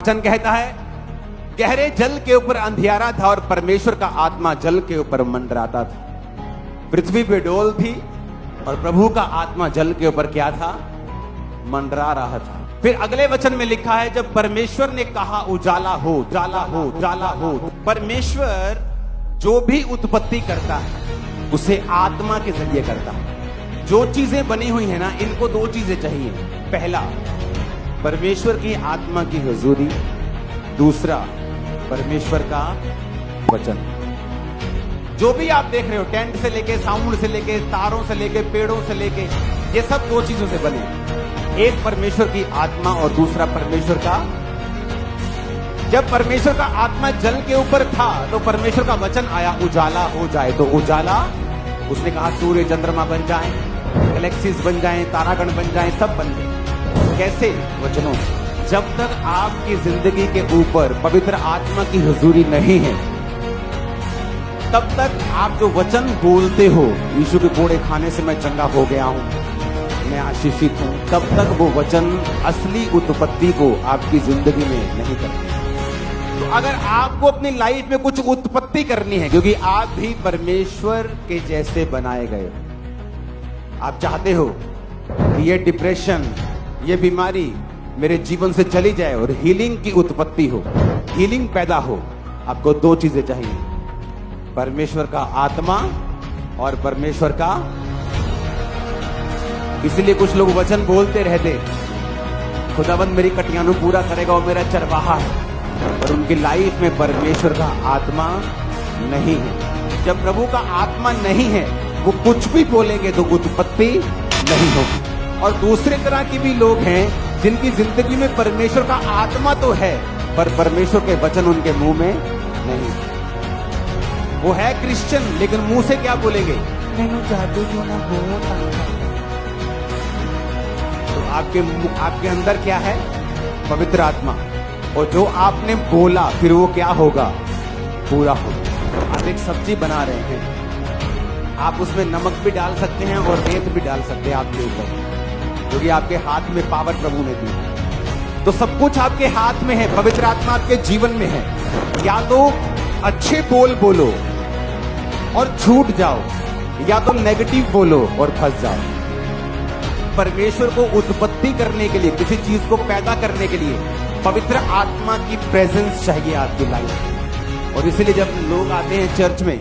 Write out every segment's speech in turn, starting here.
वचन कहता है गहरे जल के ऊपर अंधियारा था और परमेश्वर का आत्मा जल के ऊपर मंडराता था। पृथ्वी पे डोल थी और प्रभु का आत्मा जल के ऊपर क्या था? मंडरा रहा था। फिर अगले वचन में लिखा है जब परमेश्वर ने कहा उजाला हो, उजाला हो, उजाला हो। परमेश्वर जो भी उत्पत्ति करता है उसे आत्मा के जरिए करता है। जो चीजें बनी हुई है ना, इनको दो चीजें चाहिए। पहला, परमेश्वर की आत्मा की हुजूरी। दूसरा, परमेश्वर का वचन। जो भी आप देख रहे हो, टेंट से लेके, साउंड से लेके, तारों से लेके, पेड़ों से लेके, ये सब दो चीजों से बने। एक परमेश्वर की आत्मा और दूसरा परमेश्वर का। जब परमेश्वर का आत्मा जल के ऊपर था तो परमेश्वर का वचन आया उजाला हो जाए, तो उजाला, उसने कहा सूर्य चंद्रमा बन जाए, गैलेक्सीज बन जाए, तारागण बन जाए, सब बन गए। कैसे? वचनों से। जब तक आपकी जिंदगी के ऊपर पवित्र आत्मा की हुजूरी नहीं है, तब तक आप जो वचन बोलते हो, यीशु के कोड़े खाने से मैं चंगा हो गया हूं, मैं आशीषित हूं, तब तक वो वचन असली उत्पत्ति को आपकी जिंदगी में नहीं करते। तो अगर आपको अपनी लाइफ में कुछ उत्पत्ति करनी है, क्योंकि आप भी परमेश्वर के जैसे बनाए गए हो, आप चाहते हो कि ये डिप्रेशन, ये बीमारी मेरे जीवन से चली जाए और हीलिंग की उत्पत्ति हो, हीलिंग पैदा हो, आपको दो चीजें चाहिए, परमेश्वर का आत्मा और परमेश्वर का। इसलिए कुछ लोग वचन बोलते रहते, खुदाबंद मेरी कटियां पूरा करेगा, वो मेरा चरवाहा है, और उनकी लाइफ में परमेश्वर का आत्मा नहीं है। जब प्रभु का आत्मा नहीं है, वो कुछ भी बोलेंगे तो उत्पत्ति नहीं होगी। और दूसरे तरह के भी लोग हैं जिनकी जिंदगी में परमेश्वर का आत्मा तो है पर परमेश्वर के वचन उनके मुंह में नहीं। वो है क्रिश्चियन लेकिन मुंह से क्या बोलेंगे? मैंने जादू जो ना बोला। तो आपके अंदर क्या है? पवित्र आत्मा। और जो आपने बोला फिर वो क्या होगा? पूरा होगा। आप एक सब्जी बना रहे हैं, आप उसमें नमक भी डाल सकते हैं और रेत भी डाल सकते हैं आपके ऊपर, क्योंकि आपके हाथ में पावर प्रभु ने दी। तो सब कुछ आपके हाथ में है, पवित्र आत्मा आपके जीवन में है। या तो अच्छे बोल बोलो और छूट जाओ, या तो नेगेटिव बोलो और फंस जाओ। परमेश्वर को उत्पत्ति करने के लिए, किसी चीज को पैदा करने के लिए पवित्र आत्मा की प्रेजेंस चाहिए आपकी लाइफ। और इसलिए जब लोग आते हैं चर्च में,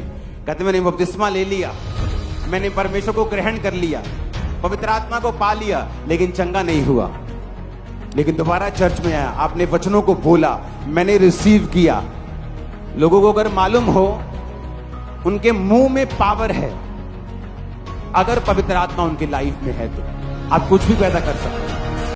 कहते मैंने बपतिस्मा ले लिया, मैंने परमेश्वर को ग्रहण कर लिया, पवित्र आत्मा को पा लिया, लेकिन चंगा नहीं हुआ, लेकिन दोबारा चर्च में आया, आपने वचनों को बोला, मैंने रिसीव किया। लोगों को अगर मालूम हो उनके मुंह में पावर है, अगर पवित्र आत्मा उनकी लाइफ में है तो आप कुछ भी पैदा कर सकते हैं।